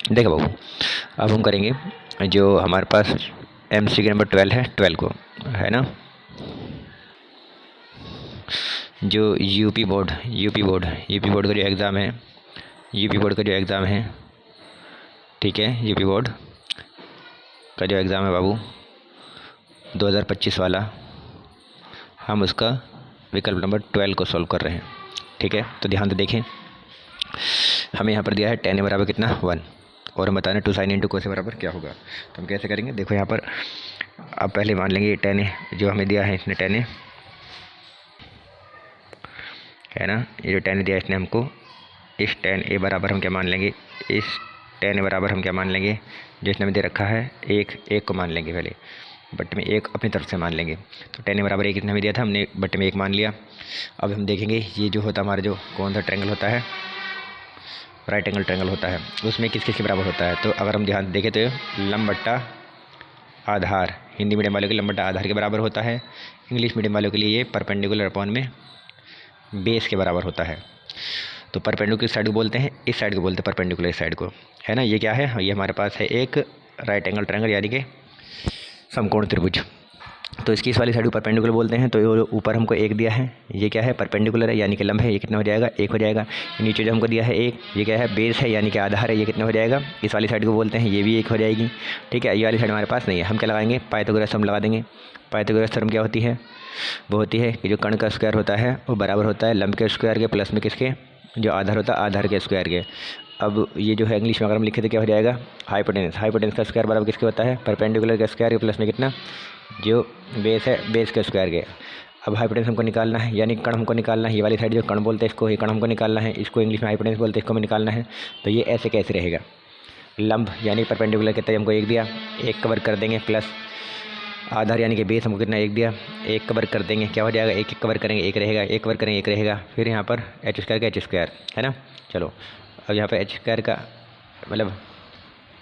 देखो बाबू, अब हम करेंगे जो हमारे पास MCQ नंबर 12 है, 12 को, है ना। जो यूपी बोर्ड का जो एग्ज़ाम है, यूपी बोर्ड का जो एग्ज़ाम है, ठीक है, यूपी बोर्ड का जो एग्ज़ाम है बाबू 2025 वाला, हम उसका विकल्प नंबर 12 को सॉल्व कर रहे हैं। ठीक है, तो ध्यान से देखें, हमें यहाँ पर दिया है tan a बराबर कितना 1, और हम बताना 2 sin इंटू cos a बराबर क्या होगा। तो हम कैसे करेंगे, देखो यहाँ पर अब पहले मान लेंगे tan a जो हमें दिया है, इसने tan a है ना, ये जो tan a दिया इसने हमको, इस tan a बराबर हम क्या मान लेंगे, इस tan a बराबर हम क्या मान लेंगे, जो इसने हमें दे रखा है एक को मान लेंगे, पहले बट्टे में एक अपनी तरफ से मान लेंगे। तो tan a बराबर 1 इसने हमें दिया था, हमने बट्टे में 1 मान लिया। अब हम देखेंगे ये जो होता है हमारा, जो कौन सा ट्रायंगल होता है, राइट एंगल ट्रायंगल होता है, उसमें किस किस के बराबर होता है। तो अगर हम ध्यान देखें तो लंब बट्टा आधार, हिंदी मीडियम वालों के लंब बट्टा आधार के बराबर होता है, इंग्लिश मीडियम वालों के लिए ये परपेंडिकुलर अपॉन में बेस के बराबर होता है। तो परपेंडिकुलर साइड को बोलते हैं, इस साइड को बोलते हैं परपेंडिकुलर साइड को, है ना। ये क्या है, ये हमारे पास है एक राइट एंगल ट्रायंगल यानी कि समकोण त्रिभुज। तो इसकी इस वाली साइड को परपेंडिकुलर बोलते हैं। तो ये ऊपर हमको 1 दिया है, ये क्या है, परपेंडिकुलर है यानी कि लंब है, ये कितना हो जाएगा 1 हो जाएगा। नीचे जो हमको दिया है 1, ये क्या है, बेस है यानी कि आधार है, ये कितना हो जाएगा, इस वाली साइड को बोलते हैं, ये भी 1 हो जाएगी। ठीक है, ये वाली साइड हमारे पास नहीं है, हम क्या लगाएंगे, पाइथागोरस थ्योरम लगा देंगे। पाइथागोरस थ्योरम क्या होती है, वो होती है कि जो कर्ण का स्क्वायर होता है वो बराबर होता है लंब के स्क्वायर के प्लस में किसके, जो आधार होता है आधार के स्क्वायर के। अब ये जो है इंग्लिश में अगर हम लिखे तो क्या हो जाएगा, हाइपोटेनस का स्क्वायर बराबर किसके होता है, परपेंडिकुलर का स्क्वायर के प्लस में कितना, जो बेस है बेस के स्क्वायर के। अब हाइपोटेनस हमको निकालना है, यानी कर्ण हमको निकालना है, ये वाली साइड जो कर्ण बोलते हैं इसको, ये कर्ण हमको निकालना है, इसको इंग्लिश में हाइपोटेनस बोलते हैं, इसको हमें निकालना है। तो ये ऐसे कैसे रहेगा, लंब यानी परपेंडिकुलर कितना हमको 1 दिया, 1 कवर कर देंगे, प्लस आधार यानी कि बेस हमको कितना 1 दिया, 1 कवर कर देंगे, क्या हो जाएगा, 1 कवर करेंगे 1 रहेगा, 1 कवर करेंगे 1 रहेगा, फिर यहाँ पर h स्क्वायर का h स्क्वायर, है ना। चलो अब यहाँ पर h स्क्वायर का मतलब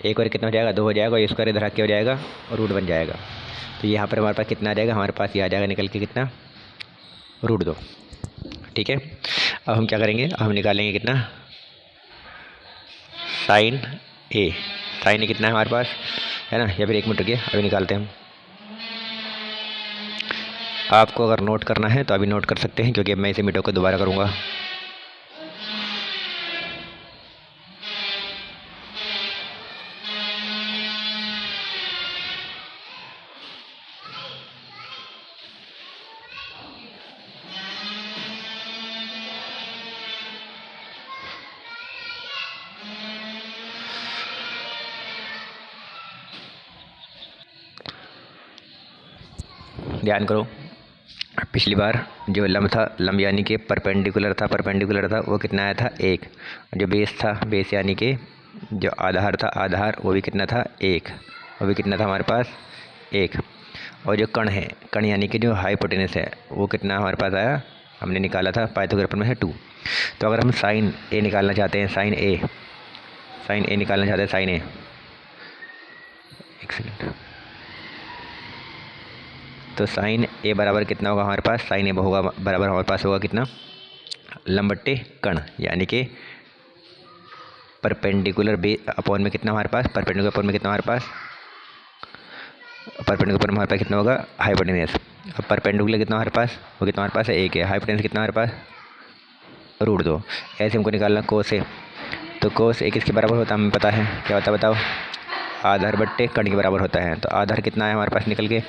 1 और कितना हो जाएगा 2 हो जाएगा, और ये स्क्वायर इधर क्या हो जाएगा, रूट बन जाएगा। तो यहाँ पर हमारे पास कितना आ जाएगा, हमारे पास ये आ जाएगा निकल के कितना, √2। ठीक है, अब हम क्या करेंगे, अब हम निकालेंगे कितना, साइन ए कितना है हमारे पास, है ना। या फिर 1 मिनट रुकिए, अभी निकालते हैं हम। आपको अगर नोट करना है तो अभी नोट कर सकते हैं, क्योंकि अब मैं इसे मीटर को दोबारा करूँगा। ध्यान करो, पिछली बार जो लंब था, लंब यानी कि परपेंडिकुलर था, वो कितना आया था 1। जो बेस था, बेस यानी कि जो आधार था, आधार वो भी कितना था 1, वो भी कितना था हमारे पास 1। और जो कर्ण है, कर्ण यानी कि जो हाइपोटेनस है, वो कितना हमारे पास आया, हमने निकाला था पाइथागोरस में है 2। तो अगर हम साइन ए निकालना चाहते हैं, साइन ए निकालना चाहते हैं, साइन ए, एक सेकेंड, तो साइन ए बराबर कितना होगा हमारे पास, साइन ए होगा बराबर हमारे पास होगा कितना, लंब बट्टे कर्ण यानी कि परपेंडिकुलर अपॉन में कितना हमारे पास, परपेंडिकुलर अपॉन में कितना हमारे पास, परपेंडिकुलर अपॉन में हमारे पास कितना होगा हाइपोटेनस। अब परपेंडिकुलर कितना हमारे पास, वो कितना हमारे पास है 1 है, हाइपोटेनस कितना हमारे पास √2। ऐसे हमको निकालना कोस ए, तो कोस ए किसके बराबर होता है हमें पता है, क्या होता है बताओ, आधार बट्टे कर्ण के बराबर होता है। तो आधार कितना है हमारे पास निकल के,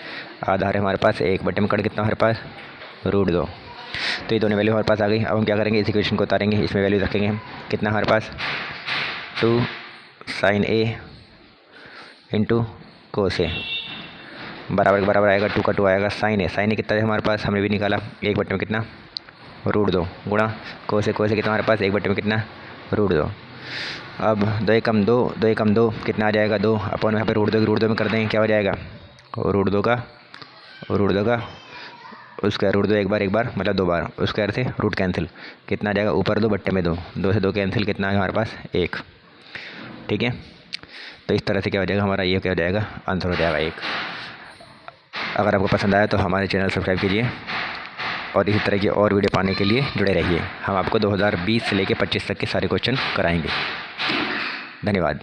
आधार है हमारे पास 1 बट्टे में कर्ण कितना हमारे पास √2। तो ये दोनों वैल्यू हमारे पास आ गई। अब हम क्या करेंगे, इस इक्वेशन को उतारेंगे, इसमें वैल्यू रखेंगे हम, कितना हमारे पास 2 साइन ए इंटू कोस ए बराबर के बराबर आएगा, 2 का 2 आएगा, साइन ए कितना है हमारे पास, हमने भी निकाला 1 बट्टे में कितना √2 गुणा कोस ए कितना हमारे पास 1 बट्टे में कितना √2। अब 2 कम 2 कितना आ जाएगा 2 अपन यहाँ पे √2 में कर देंगे, क्या हो जाएगा √2 का उसका √2 एक बार मतलब 2 बार, उसके अर्थ से रूट कैंसिल, कितना आ जाएगा ऊपर 2 बट्टे में 2, 2 से 2 कैंसिल, कितना है हमारे पास 1। ठीक है, तो इस तरह से क्या हो जाएगा हमारा, ये क्या हो जाएगा आंसर हो जाएगा 1। अगर आपको पसंद आया तो हमारे चैनल सब्सक्राइब कीजिए, और इसी तरह की और वीडियो पाने के लिए जुड़े रहिए। हम आपको 2020 से लेकर 25 तक के सारे क्वेश्चन कराएंगे। धन्यवाद।